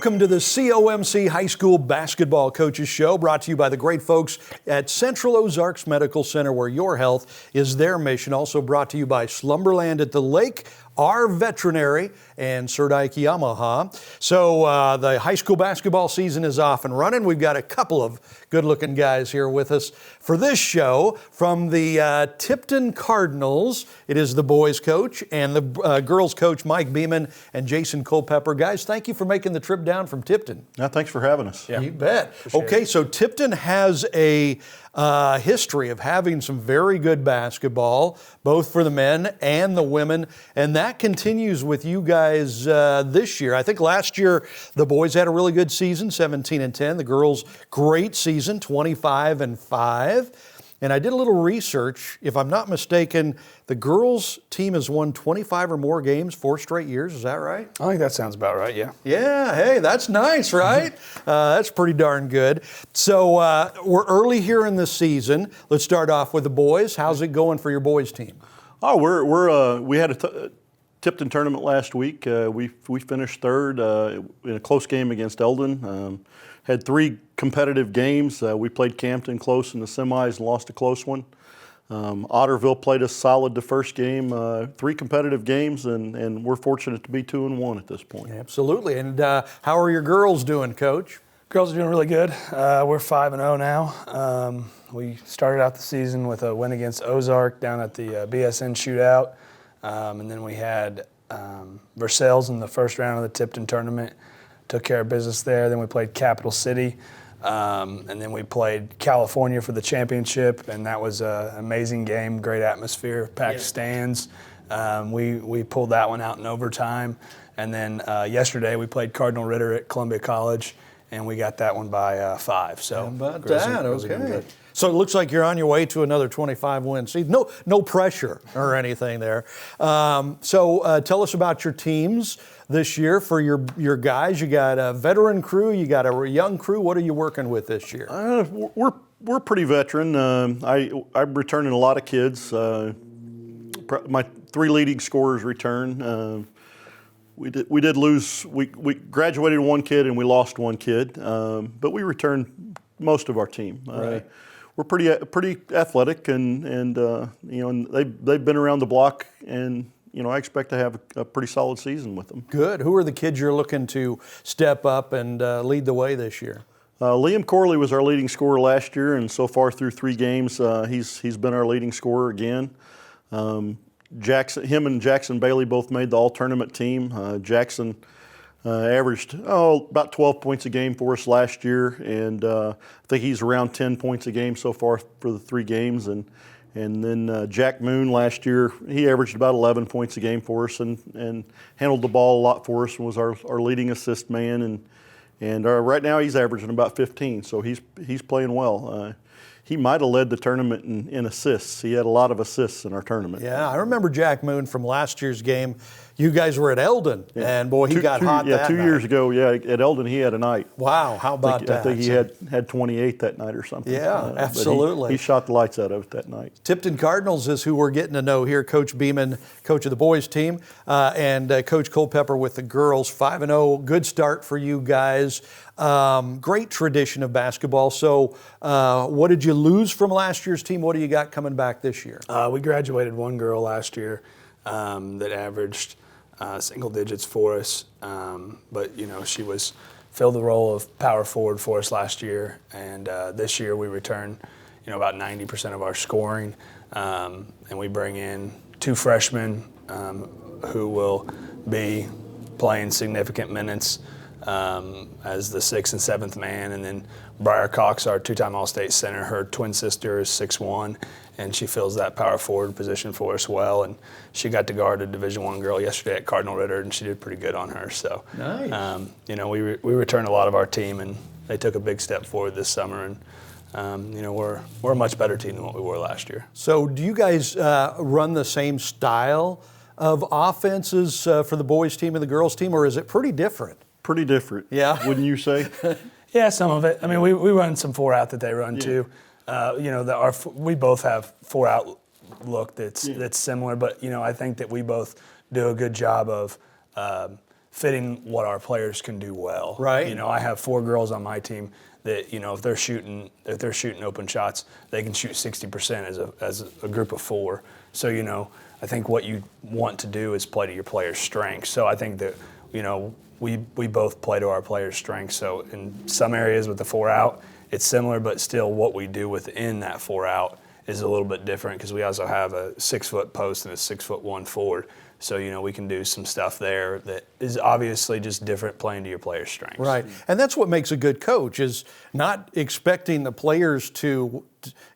Welcome to the COMC High School Basketball Coaches Show, brought to you by the great folks at Central Ozarks Medical Center, where your health is their mission. Also brought to you by Slumberland at the Lake, our veterinary, and Serdike Yamaha. So the high school basketball season is off and running. We've got a couple of good-looking guys here with us for this show. From the Tipton Cardinals, it is the boys coach and the girls coach, Mike Beeman and Jason Culpepper. Guys, thank you for making the trip down from Tipton. Yeah, thanks for having us. Yeah. You bet. Okay, so Tipton has a history of having some very good basketball, both for the men and the women, and that continues with you guys this year. I think last year the boys had a really good season, 17-10. The girls, great season, 25-5. And I did a little research. If I'm not mistaken, the girls' team has won 25 or more games 4 straight years. Is that right? I think that sounds about right, yeah. Yeah, hey, that's nice, right? That's pretty darn good. So we're early here in the season. Let's start off with the boys. How's it going for your boys' team? Oh, we had a Tipton tournament last week. We finished third in a close game against Eldon. Had 3 competitive games. We played Campton close in the semis and lost a close one. Otterville played us solid the first game. 3 competitive games, and we're fortunate to be 2-1 at this point. Absolutely. And how are your girls doing, Coach? Girls are doing really good. We're 5-0 now. We started out the season with a win against Ozarks down at the BSN shootout. And then we had Versailles in the first round of the Tipton tournament. Took care of business there. Then we played Capital City. And then we played California for the championship, and that was an amazing game, great atmosphere, packed stands. We pulled that one out in overtime. And then yesterday we played Cardinal Ritter at Columbia College, and we got that one by 5. So how about that? Okay. So it looks like you're on your way to another 25-win season. No pressure or anything there. So tell us about your teams this year for your guys. You got a veteran crew, you got a young crew. What are you working with this year? We're pretty veteran. I'm returning a lot of kids. My 3 leading scorers return. We did lose. We graduated 1 kid and we lost 1 kid, but we returned most of our team. Right. We're pretty athletic, and they've been around the block, and I expect to have a pretty solid season with them. Good. Who are the kids you're looking to step up and lead the way this year? Liam Corley was our leading scorer last year, and so far through 3 games, he's been our leading scorer again. Him and Jackson Bailey both made the all-tournament team. Jackson averaged about 12 points a game for us last year, and I think he's around 10 points a game so far for the 3 games. And then Jack Moon last year, he averaged about 11 points a game for us and handled the ball a lot for us and was our leading assist man. And right now he's averaging about 15, so he's playing well. He might have led the tournament in assists. He had a lot of assists in our tournament. Yeah, I remember Jack Moon from last year's game. You guys were at Eldon, and boy, he got hot that night. 2 years ago, at Eldon he had a night. Wow, how about that? I think he had 28 that night or something. Yeah, absolutely. He shot the lights out of it that night. Tipton Cardinals is who we're getting to know here. Coach Beeman, coach of the boys team, and Coach Culpepper with the girls. 5-0, good start for you guys. Great tradition of basketball. So what did you lose from last year's team? What do you got coming back this year? We graduated 1 girl last year that averaged single digits for us. But, she filled the role of power forward for us last year. And this year we return, about 90% of our scoring. And we bring in 2 freshmen who will be playing significant minutes as the 6th and 7th man, and then Briar Cox, our 2-time All-State center, her twin sister is 6'1", and she fills that power forward position for us well, and she got to guard a Division I girl yesterday at Cardinal Ritter, and she did pretty good on her. So, nice. We returned a lot of our team, and they took a big step forward this summer, and we're a much better team than what we were last year. So do you guys run the same style of offenses for the boys team and the girls team, or is it pretty different? Pretty different. Yeah. Wouldn't you say? Yeah, some of it. I mean, we run some 4-out that they run too. We both have 4-out look that's similar, but I think that we both do a good job of fitting what our players can do well. Right. You know, I have 4 girls on my team that, you know, if they're shooting open shots, they can shoot 60% as a group of 4. So, you know, I think what you want to do is play to your players' strengths. So I think that, you know, we both play to our players' strengths. So in some areas with the 4 out, it's similar, but still what we do within that 4 out is a little bit different because we also have a 6-foot post and a 6'1" forward. So, you know, we can do some stuff there that is obviously just different playing to your players' strengths. Right. And that's what makes a good coach, is not expecting the players to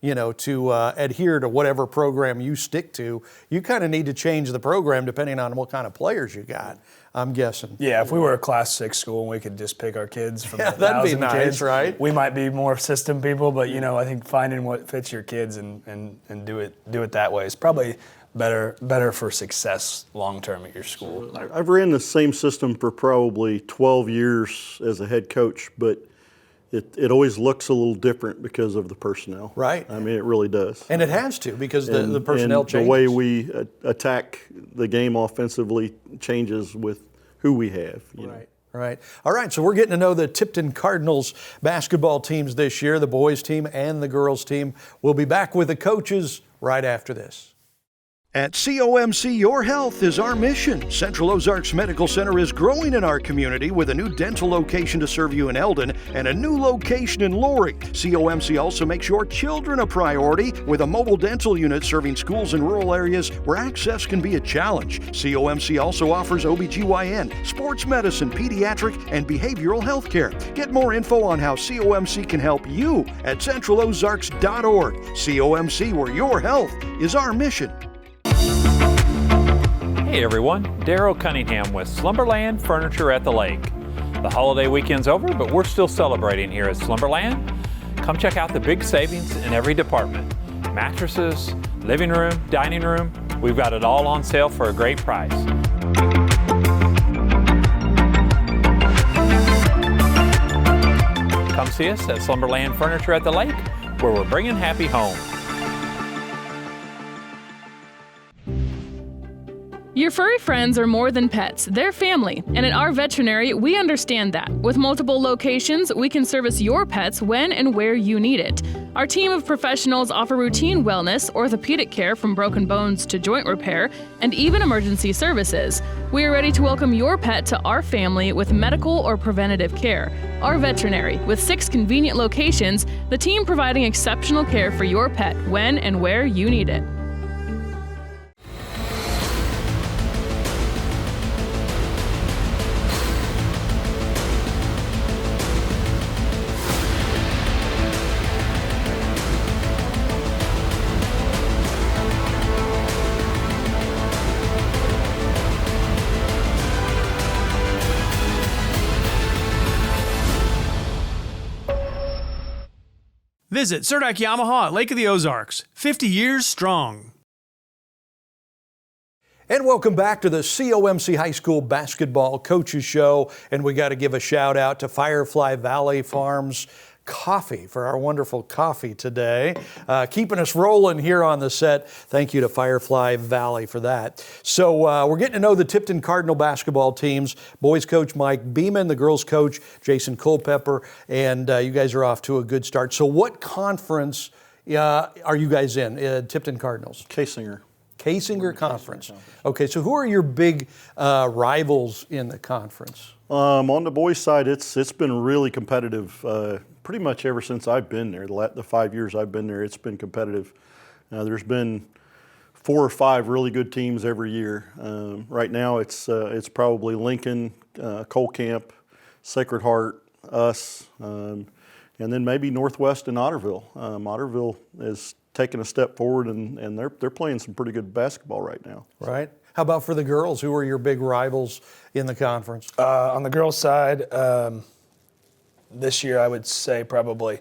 adhere to whatever program you stick to. You kind of need to change the program depending on what kind of players you got, I'm guessing. Yeah, if we were a Class 6 school and we could just pick our kids from that'd be 1,000 nice, kids, right? We might be more system people, but, you know, I think finding what fits your kids and do it that way is probably better for success long term at your school. I've ran the same system for probably 12 years as a head coach, but it always looks a little different because of the personnel. Right. I mean, it really does. And it has to, because the personnel and changes. the way we attack the game offensively changes with who we have. You know. Right. All right, so we're getting to know the Tipton Cardinals basketball teams this year, the boys team and the girls team. We'll be back with the coaches right after this. At COMC, your health is our mission. Central Ozarks Medical Center is growing in our community with a new dental location to serve you in Eldon and a new location in Loring. COMC also makes your children a priority with a mobile dental unit serving schools in rural areas where access can be a challenge. COMC also offers OBGYN, sports medicine, pediatric, and behavioral health care. Get more info on how COMC can help you at centralozarks.org. COMC, where your health is our mission. Hey everyone, Darryl Cunningham with Slumberland Furniture at the Lake. The holiday weekend's over, but we're still celebrating here at Slumberland. Come check out the big savings in every department. Mattresses, living room, dining room, we've got it all on sale for a great price. Come see us at Slumberland Furniture at the Lake, where we're bringing happy home. Your furry friends are more than pets, they're family, and at our veterinary, we understand that. With multiple locations, we can service your pets when and where you need it. Our team of professionals offer routine wellness, orthopedic care from broken bones to joint repair, and even emergency services. We are ready to welcome your pet to our family with medical or preventative care. Our veterinary, with 6 convenient locations, the team providing exceptional care for your pet when and where you need it. Visit Surdak Yamaha at Lake of the Ozarks, 50 years strong. And welcome back to the COMC High School Basketball Coaches Show. And we got to give a shout out to Firefly Valley Farms Coffee for our wonderful coffee today. Keeping us rolling here on the set. Thank you to Firefly Valley for that. So we're getting to know the Tipton Cardinal basketball teams. Boys coach Mike Beeman, the girls coach Jason Culpepper, and you guys are off to a good start. So what conference are you guys in, Tipton Cardinals? Kasinger. Kasinger Conference. Okay, so who are your big rivals in the conference? On the boys' side, it's been really competitive. Pretty much ever since I've been there, the 5 years I've been there, it's been competitive. There's been 4 or 5 really good teams every year. Right now, it's probably Lincoln, Cole Camp, Sacred Heart, us, and then maybe Northwest and Otterville. Otterville is taking a step forward, and they're playing some pretty good basketball right now. Right. How about for the girls? Who are your big rivals in the conference? On the girls' side, this year I would say probably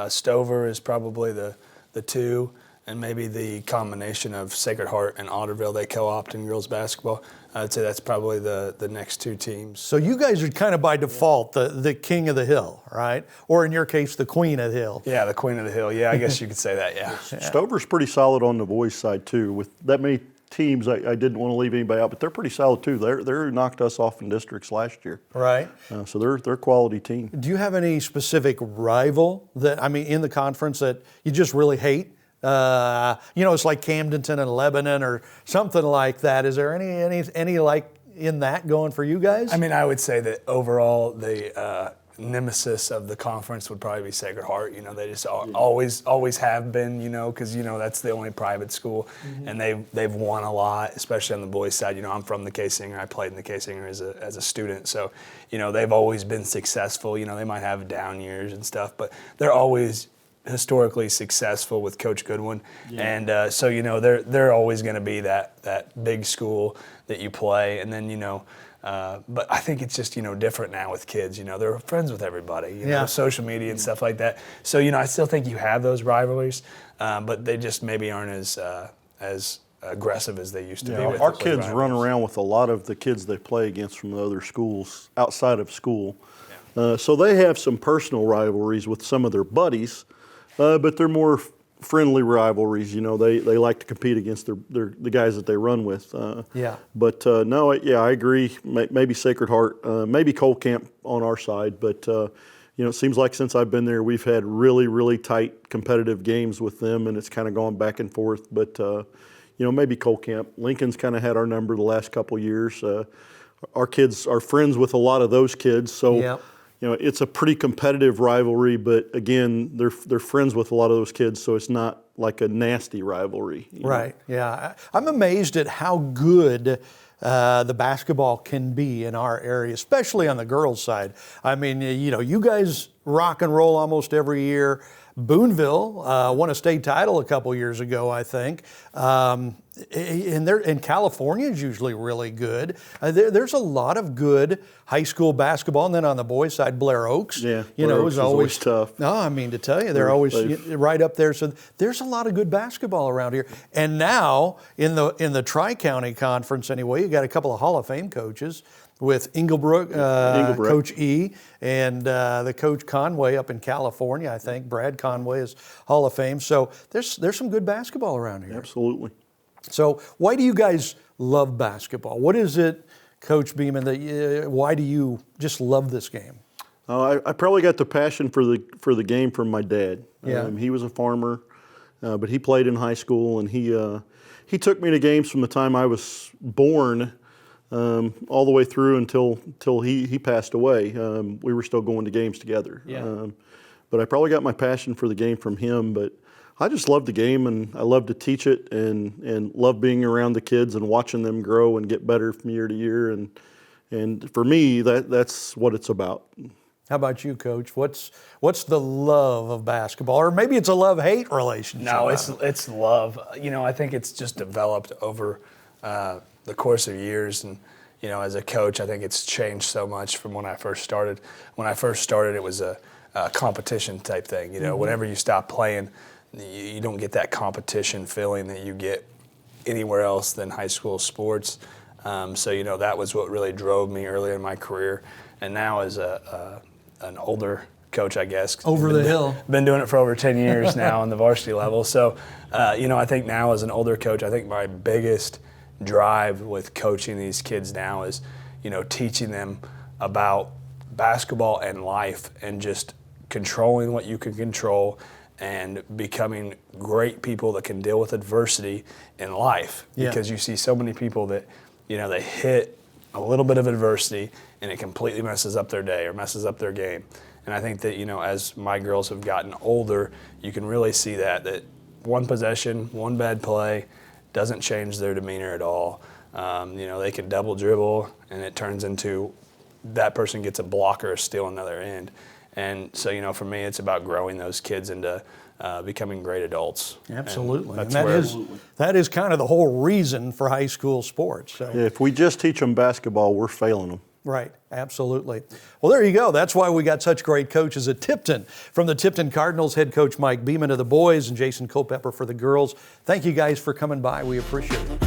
Stover is probably the 2, and maybe the combination of Sacred Heart and Otterville, they co-opt in girls basketball. I'd say that's probably the next 2 teams. So you guys are kind of by default the king of the hill, right? Or in your case, the queen of the hill. Yeah, the queen of the hill. Yeah, I guess you could say that, yeah. Stover's pretty solid on the boys' side, too. With that many teams. I didn't want to leave anybody out, but they're pretty solid too. They knocked us off in districts last year. Right. So they're a quality team. Do you have any specific rival in the conference that you just really hate? It's like Camdenton and Lebanon or something like that. Is there any like in that going for you guys? I mean, I would say that overall the nemesis of the conference would probably be Sacred Heart. They just always have been, because that's the only private school, and they've won a lot, especially on the boys' side. I'm from the K-Singer. I played in the K-Singer as a student, so they've always been successful. They might have down years and stuff, but they're always historically successful with Coach Goodwin, and so they're always going to be that big school that you play, and then but I think it's just different now with kids. They're friends with everybody. Social media and stuff like that. So I still think you have those rivalries, but they just maybe aren't as aggressive as they used to be. Our kids run around with a lot of the kids they play against from the other schools outside of school, so they have some personal rivalries with some of their buddies, but they're more friendly rivalries. They like to compete against the guys that they run with. But I agree. Maybe Sacred Heart, maybe Cole Camp on our side. But it seems like since I've been there, we've had really, really tight competitive games with them, and it's kind of gone back and forth. But maybe Cole Camp. Lincoln's kind of had our number the last couple years. Our kids are friends with a lot of those kids, so. It's a pretty competitive rivalry, but again, they're friends with a lot of those kids, so it's not like a nasty rivalry. Right. Yeah. I'm amazed at how good the basketball can be in our area, especially on the girls' side. I mean, you guys rock and roll almost every year. Boonville won a state title a couple years ago, I think. And California is usually really good. There's a lot of good high school basketball, and then on the boys' side, Blair Oaks. Blair Oaks is always tough. No, I mean to tell you, they're always right up there. So there's a lot of good basketball around here. And now in the Tri-County Conference, anyway, you got a couple of Hall of Fame coaches with Inglebrook. Coach E, and the Coach Conway up in California, I think. Brad Conway is Hall of Fame. So there's some good basketball around here. Absolutely. So why do you guys love basketball? What is it, Coach Beeman, why do you just love this game? I probably got the passion for the game from my dad. He was a farmer, but he played in high school, and he took me to games from the time I was born all the way through until he passed away. We were still going to games together. But I probably got my passion for the game from him. But I just love the game, and I love to teach it, and love being around the kids and watching them grow and get better from year to year. And for me, that's what it's about. How about you, Coach? What's the love of basketball, or maybe it's a love-hate relationship? No, it's love. I think it's just developed over the course of years, and as a coach, I think it's changed so much from when I first started. When I first started, it was a competition type thing. Whenever you stop playing, you don't get that competition feeling that you get anywhere else than high school sports. So that was what really drove me earlier in my career. And now as an older coach, I guess. Been doing it for over 10 years now on the varsity level. So, I think now as an older coach, I think my biggest drive with coaching these kids now is, teaching them about basketball and life, and just controlling what you can control, and becoming great people that can deal with adversity in life. Because you see so many people that, they hit a little bit of adversity and it completely messes up their day or messes up their game. And I think that, as my girls have gotten older, you can really see that one possession, one bad play doesn't change their demeanor at all. They can double dribble, and it turns into that person gets a block or a steal on the other end. And so, for me, it's about growing those kids into becoming great adults. Absolutely. And that is kind of the whole reason for high school sports. So. Yeah, if we just teach them basketball, we're failing them. Right, absolutely. Well, there you go. That's why we got such great coaches at Tipton. From the Tipton Cardinals, head coach Mike Beeman of the boys, and Jason Culpepper for the girls. Thank you guys for coming by. We appreciate it.